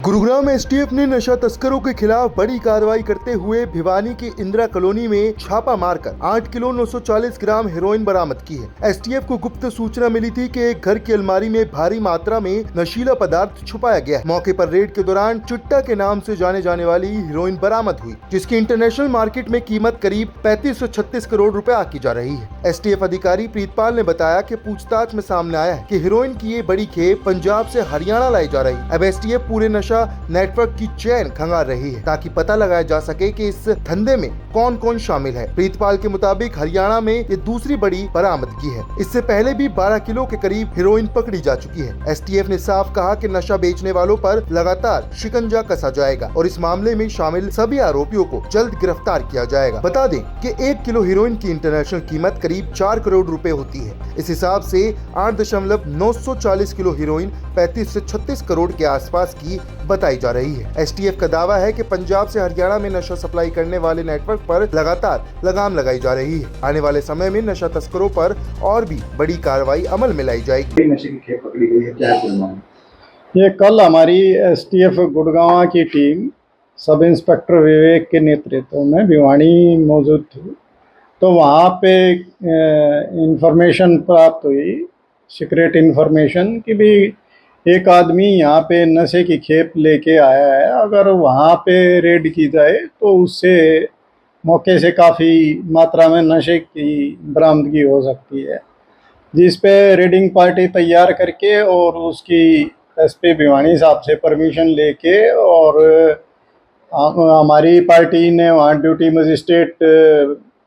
Gurugram STF ने नशा तस्करों के खिलाफ बड़ी कार्रवाई करते हुए भिवानी की इंदिरा कॉलोनी में छापा मारकर 8 किलो 940 ग्राम हेरोइन बरामद की है। एसटीएफ को गुप्त सूचना मिली थी कि एक घर की अलमारी में भारी मात्रा में नशीला पदार्थ छुपाया गया है। मौके पर रेड के दौरान चिट्टा के नाम से जाने जाने वाली हेरोइन बरामद हुई, जिसकी इंटरनेशनल मार्केट में कीमत करीब 3536 करोड़ रुपए आकी जा रही है। एसटीएफ अधिकारी प्रीतपाल ने बताया कि पूछताछ में सामने आया है कि हेरोइन की ये बड़ी खेप पंजाब से हरियाणा लाई जा रही है। अब एसटीएफ पूरे नशा नेटवर्क की चेन खंगाल रही है ताकि पता लगाया जा सके कि इस धंधे में कौन कौन शामिल है। प्रीतपाल के मुताबिक हरियाणा में ये दूसरी बड़ी बरामदगी है। इससे पहले भी 12 किलो के करीब हेरोइन पकड़ी जा चुकी है। एसटीएफ ने साफ कहा कि नशा बेचने वालों पर लगातार शिकंजा कसा जाएगा और इस मामले में शामिल सभी आरोपियों को जल्द गिरफ्तार किया जाएगा। बता दें कि 1 किलो हेरोइन की इंटरनेशनल कीमत करीब 4 करोड़ रुपए होती है। इस हिसाब से 8.940 किलो हेरोइन 35 से 36 करोड़ के आसपास की बताई जा रही है। एसटीएफ का दावा है कि पंजाब से हरियाणा में नशा सप्लाई करने वाले नेटवर्क पर लगातार लगाम लगाई जा रही है। आने वाले समय में नशा तस्करों पर और भी बड़ी कार्रवाई अमल में लाई जाएगी। नशे की खेप पकड़ी गई है, क्या है? ये कल हमारी एसटीएफ गुड़गांव की टीम सब इंस्पेक्टर विवेक के नेतृत्व में भिवानी मौजूद थी, तो वहाँ पे इंफॉर्मेशन प्राप्त हुई, सीक्रेट इंफॉर्मेशन कि भी एक आदमी यहाँ पे नशे की खेप लेके आया है। अगर वहाँ पे रेड की जाए तो उससे मौके से काफ़ी मात्रा में नशे की बरामदगी हो सकती है, जिस पे रेडिंग पार्टी तैयार करके और उसकी एसपी भिवानी साहब से परमिशन लेके और हमारी पार्टी ने वहाँ ड्यूटी मजिस्ट्रेट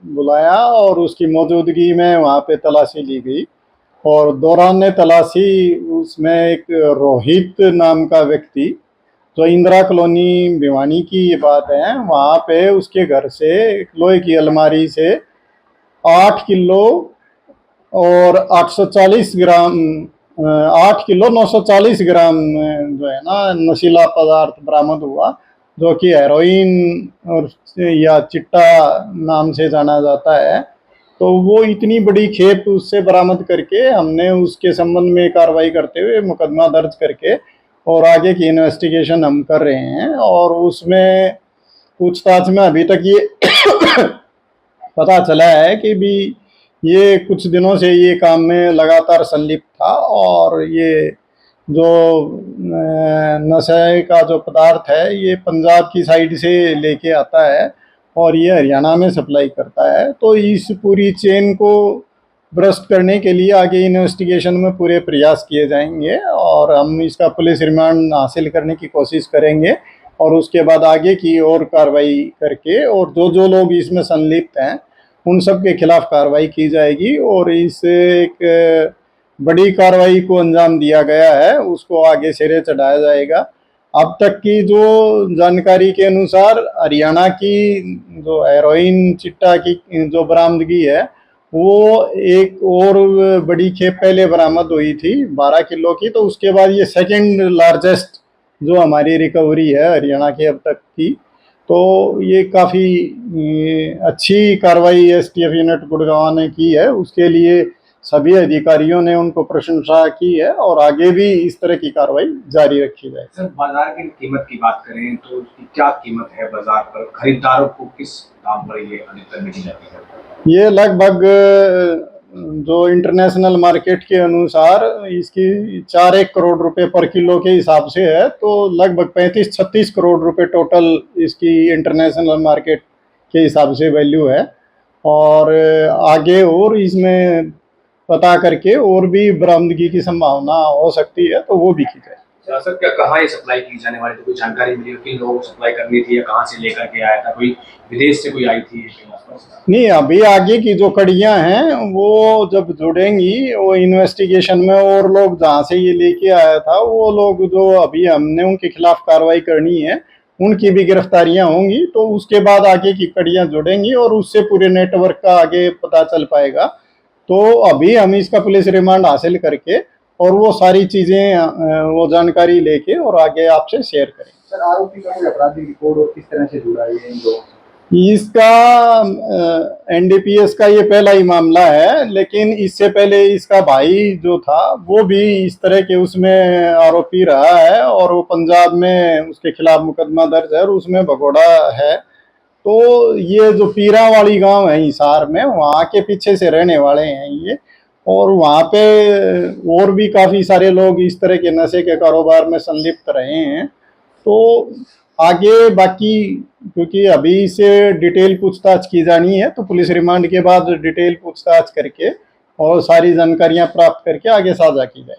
बुलाया और उसकी मौजूदगी में वहाँ पे तलाशी ली गई। और दौरान तलाशी उसमें एक रोहित नाम का व्यक्ति, जो इंदिरा कॉलोनी भिवानी की ये बात है, वहाँ पे उसके घर से एक लोहे की अलमारी से 8 किलो और 840 ग्राम 8 किलो 940 ग्राम जो है ना नशीला पदार्थ बरामद हुआ, जो कि हेरोइन और या चिट्टा नाम से जाना जाता है। तो वो इतनी बड़ी खेप उससे बरामद करके हमने उसके संबंध में कार्रवाई करते हुए मुकदमा दर्ज करके और आगे की इन्वेस्टिगेशन हम कर रहे हैं। और उसमें पूछताछ में अभी तक ये पता चला है कि भी ये कुछ दिनों से ये काम में लगातार संलिप्त था और ये जो नशे का जो पदार्थ है ये पंजाब की साइड से लेके आता है और ये हरियाणा में सप्लाई करता है। तो इस पूरी चेन को भ्रष्ट करने के लिए आगे इन्वेस्टिगेशन में पूरे प्रयास किए जाएंगे और हम इसका पुलिस रिमांड हासिल करने की कोशिश करेंगे और उसके बाद आगे की और कार्रवाई करके और जो लोग इसमें संलिप्त हैं उन सब के खिलाफ कार्रवाई की जाएगी और इस एक बड़ी कार्रवाई को अंजाम दिया गया है उसको आगे सिरे चढ़ाया जाएगा। अब तक की जो जानकारी के अनुसार हरियाणा की जो हेरोइन चिट्टा की जो बरामदगी है वो एक और बड़ी खेप पहले बरामद हुई थी 12 किलो की, तो उसके बाद ये सेकंड लार्जेस्ट जो हमारी रिकवरी है हरियाणा की अब तक की। तो ये काफ़ी अच्छी कार्रवाई एसटीएफ यूनिट गुड़गांव ने की है, उसके लिए सभी अधिकारियों ने उनको प्रशंसा की है और आगे भी इस तरह की कार्रवाई जारी रखी जाए। सर, बाजार की कीमत की बात करें तो उसकी क्या कीमत है बाजार पर? खरीदारों को किस दाम पर ये अधिकतर मिल जाती है? ये लगभग जो इंटरनेशनल मार्केट के अनुसार इसकी 4-1 करोड़ रुपए पर किलो के हिसाब से है, तो लगभग 35-36 करोड़ रुपए टोटल इसकी इंटरनेशनल मार्केट के हिसाब से वैल्यू है। और आगे और इसमें पता करके और भी बरामदगी की संभावना हो सकती है तो वो भी की जाए। सर, क्या कहाँ ये सप्लाई की जाने वाली थी? कोई जानकारी मिली? किन लोगों को सप्लाई करनी थी या कहाँ से लेकर के आया था? कोई विदेश से कोई आई थी? नहीं, अभी आगे की जो कड़ियां हैं वो जब जुड़ेंगी वो इन्वेस्टिगेशन में और लोग जहाँ से ये लेके आया था वो लोग जो अभी हमने उनके खिलाफ कार्रवाई करनी है उनकी भी गिरफ्तारियां होंगी, तो उसके बाद आगे की कड़ियां जुड़ेंगी और उससे पूरे नेटवर्क का आगे पता चल पाएगा। तो अभी हम इसका पुलिस रिमांड हासिल करके और वो सारी चीज़ें वो जानकारी लेके और आगे आपसे शेयर करेंगे। सर, आरोपी का कोई आपराधिक रिकॉर्ड और किस तरह से जुड़ा है इन लोगों से? इसका एनडीपीएस का ये पहला ही मामला है, लेकिन इससे पहले इसका भाई जो था वो भी इस तरह के उसमें आरोपी रहा है और वो पंजाब में उसके खिलाफ मुकदमा दर्ज है और उसमें भगोड़ा है। तो ये जो पीरा वाली गांव है हिसार में, वहाँ के पीछे से रहने वाले हैं ये, और वहाँ पे और भी काफ़ी सारे लोग इस तरह के नशे के कारोबार में संलिप्त रहे हैं। तो आगे बाकी, क्योंकि अभी से डिटेल पूछताछ की जानी है, तो पुलिस रिमांड के बाद डिटेल पूछताछ करके और सारी जानकारियां प्राप्त करके आगे साझा की जाए।